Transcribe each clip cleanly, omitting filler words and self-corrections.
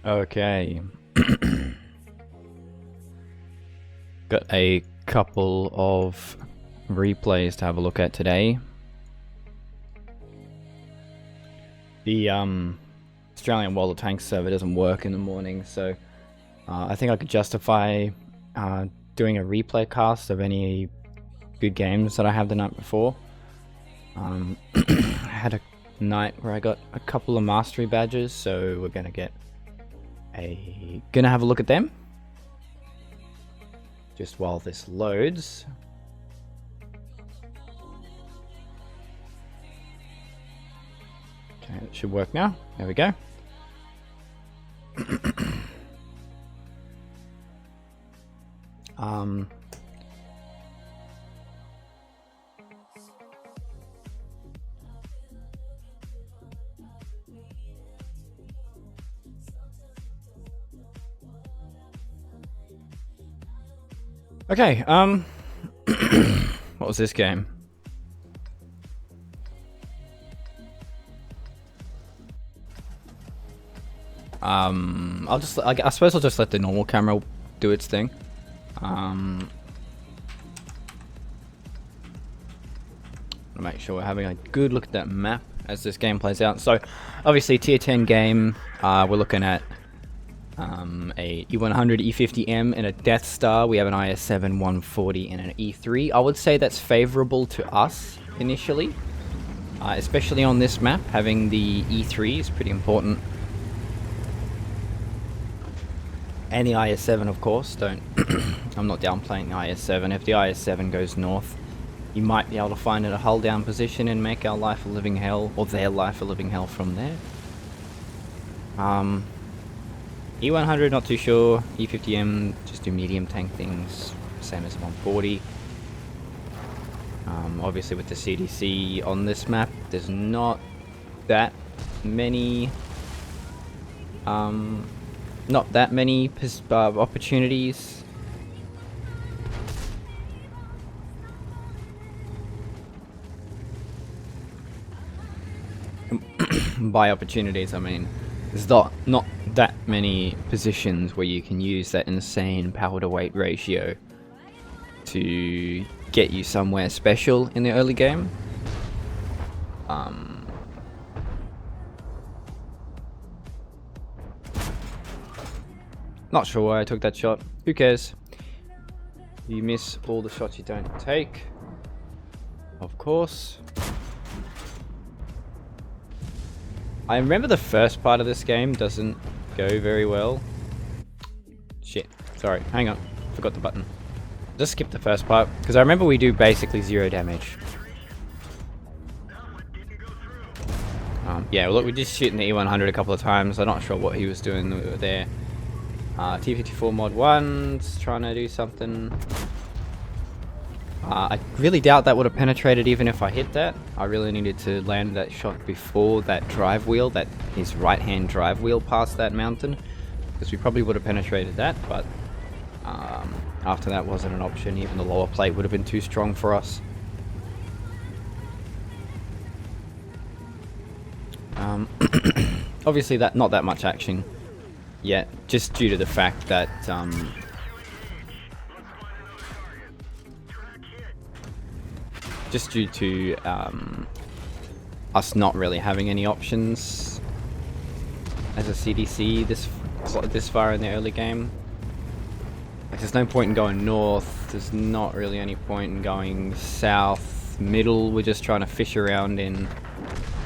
Okay. Got a couple of replays to have a look at today. The Australian World of Tanks server doesn't work in the morning, so I think I could justify doing a replay cast of any good games that I have the night before. I had a night where I got a couple of mastery badges, so we're gonna have a look at them. Just while this loads. Okay, it should work now. There we go. Okay, what was this game? I suppose I'll just let the normal camera do its thing. Make sure we're having a good look at that map as this game plays out. So, obviously, tier 10 game. We're looking at a E100 E50M and a Death Star. We have an IS-7 140 and an E3. I would say that's favorable to us initially, especially on this map. Having the E3 is pretty important. And the IS-7, of course. I'm not downplaying the IS-7. If the IS-7 goes north, you might be able to find it a hull down position and make our life a living hell, or their life a living hell from there. E100, not too sure. E50M, just do medium tank things, same as 140. Obviously with the CDC on this map, there's not that many opportunities. By opportunities, I mean there's not that many positions where you can use that insane power to weight ratio to get you somewhere special in the early game. Not sure why I took that shot. Who cares? You miss all the shots you don't take. Of course. I remember the first part of this game doesn't go very well. Shit. Sorry. Hang on. Forgot the button. Just skip the first part, because I remember we do basically 0 damage. Yeah, look, we just shooting the E100 a couple of times. I'm not sure what he was doing when we were there. T-54 mod 1's trying to do something. I really doubt that would have penetrated even if I hit that. I really needed to land that shot before that drive wheel, his right-hand drive wheel past that mountain, because we probably would have penetrated that, but after that wasn't an option. Even the lower plate would have been too strong for us. Obviously not that much action yet, just due to the fact that just due to us not really having any options as a CDC this far in the early game. Like, there's no point in going north, there's not really any point in going south, middle. We're just trying to fish around in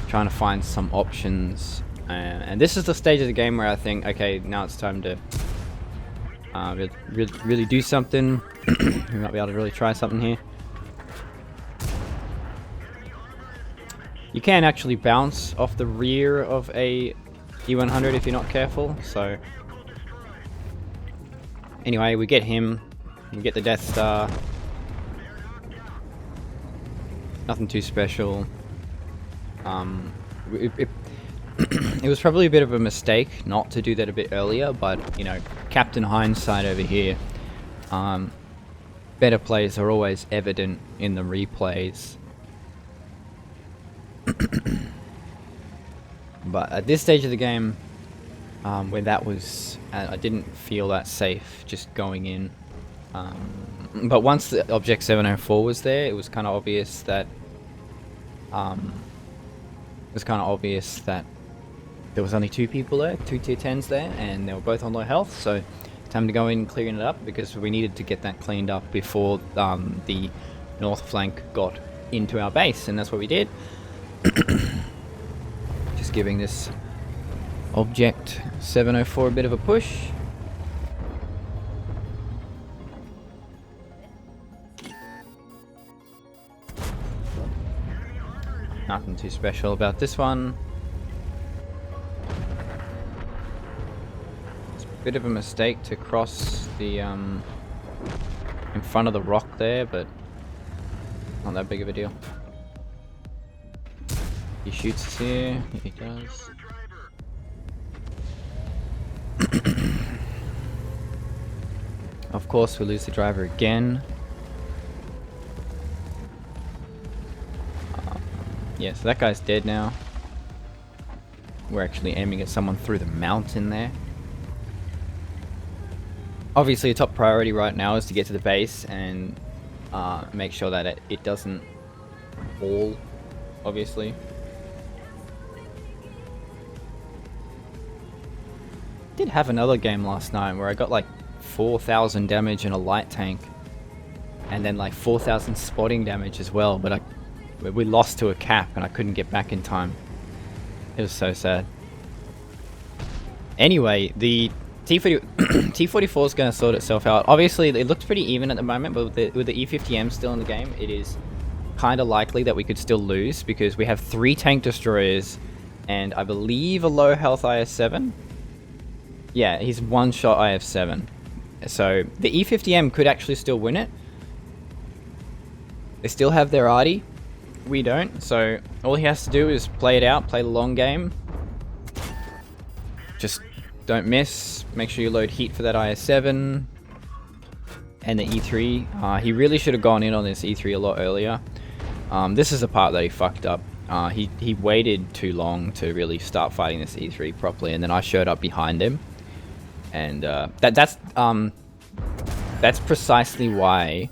trying to find some options, and this is the stage of the game where I think, okay, now it's time to really do something. We might be able to really try something here. You can actually bounce off the rear of a E100 if you're not careful, so... Anyway, we get him, we get the Death Star. Nothing too special. It was probably a bit of a mistake not to do that a bit earlier, but, you know, Captain Hindsight over here. Better plays are always evident in the replays. But at this stage of the game, where that was, I didn't feel that safe just going in. But once the Object 704 was there, it was kind of obvious that there was only 2 people there, 2 tier 10s there, and they were both on low health. So time to go in and clearing it up, because we needed to get that cleaned up before the north flank got into our base, and that's what we did. Just giving this Object 704 a bit of a push. Nothing too special about this one. It's a bit of a mistake to cross the in front of the rock there, but not that big of a deal. He shoots us here. He does. Of course, we lose the driver again. Yeah, so that guy's dead now. We're actually aiming at someone through the mountain there. Obviously, a top priority right now is to get to the base and make sure that it doesn't fall, obviously. Did have another game last night where I got like 4,000 damage in a light tank, and then like 4,000 spotting damage as well, but we lost to a cap and I couldn't get back in time. It was so sad. Anyway, the T44 is going to sort itself out. Obviously, it looks pretty even at the moment, but with the E50M still in the game, it is kind of likely that we could still lose, because we have 3 tank destroyers and I believe a low health IS-7. Yeah, he's one-shot IF-7. So the E50M could actually still win it. They still have their arty. We don't. So all he has to do is play it out, play the long game. Just don't miss. Make sure you load heat for that IS-7 and the E3. He really should have gone in on this E3 a lot earlier. This is the part that he fucked up. He waited too long to really start fighting this E3 properly, and then I showed up behind him. And that's precisely why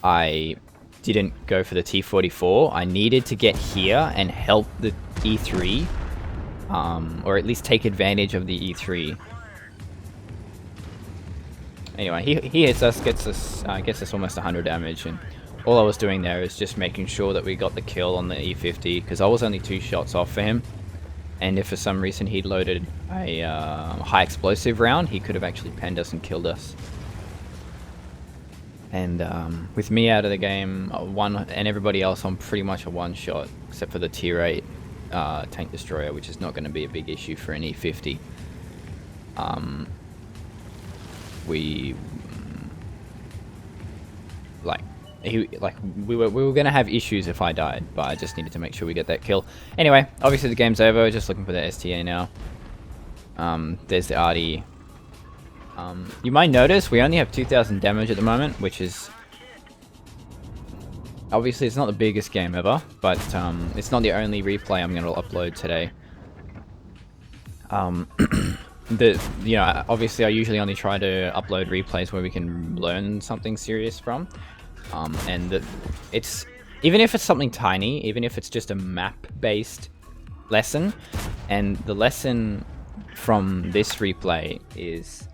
I didn't go for the T44. I needed to get here and help the E3, or at least take advantage of the E3. Anyway, he hits us, gets us almost 100 damage, and all I was doing there is just making sure that we got the kill on the E50, because I was only 2 shots off for him. And if for some reason he'd loaded a high explosive round, he could have actually penned us and killed us. And with me out of the game, and everybody else on pretty much a one-shot, except for the tier 8 tank destroyer, which is not going to be a big issue for an E50. We were gonna have issues if I died, but I just needed to make sure we get that kill. Anyway, obviously the game's over. Just looking for the STA now. There's the arty. You might notice we only have 2,000 damage at the moment, which is obviously it's not the biggest game ever, but it's not the only replay I'm gonna upload today. Obviously I usually only try to upload replays where we can learn something serious from. It's even if it's something tiny, even if it's just a map-based lesson, and the lesson from this replay is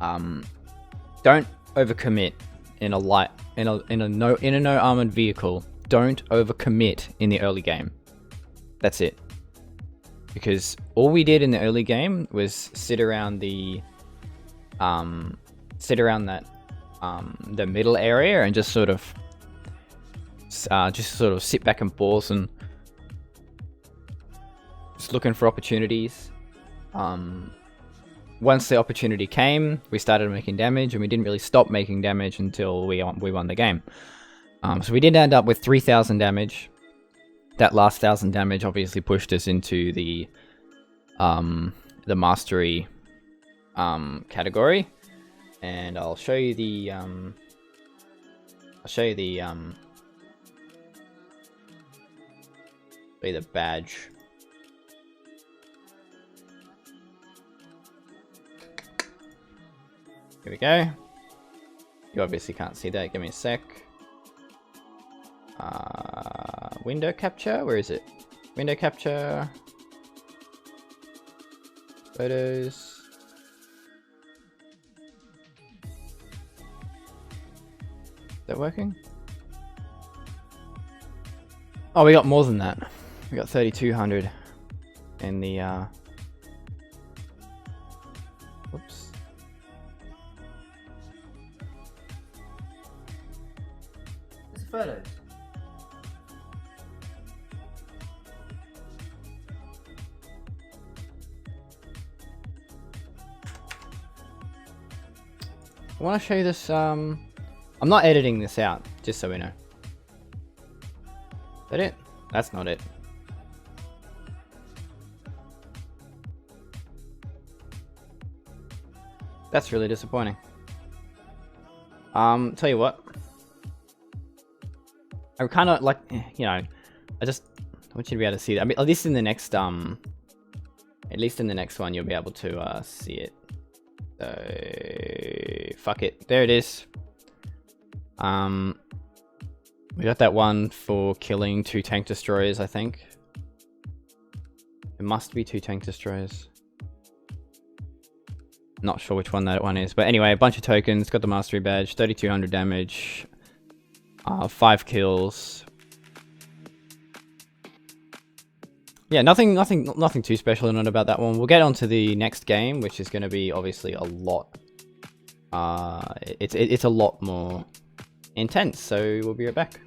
don't overcommit in a no armored vehicle. Don't overcommit in the early game. That's it. Because all we did in the early game was sit around the middle area and just sort of sit back and forth and just looking for opportunities. Once the opportunity came, we started making damage, and we didn't really stop making damage until we won the game. So we did end up with 3,000 damage. That last 1,000 damage obviously pushed us into the mastery category. And I'll show you the badge. Here we go. You obviously can't see that. Give me a sec. Window capture. Where is it? Window capture. Photos. Is that working? Oh, we got more than that. We got 3,200 in the whoops. It's the photos. I want to show you this. I'm not editing this out, just so we know. Is that it? That's not it. That's really disappointing. Tell you what. I kind of like, you know, I want you to be able to see that. I mean, at least in the next one, you'll be able to see it. So, fuck it. There it is. We got that one for killing 2 tank destroyers, I think. It must be 2 tank destroyers. Not sure which one that one is, but anyway, a bunch of tokens. Got the mastery badge, 3,200 damage, 5 kills. Yeah, nothing too special in it about that one. We'll get on to the next game, which is going to be obviously a lot. It's a lot more intense. So we'll be right back.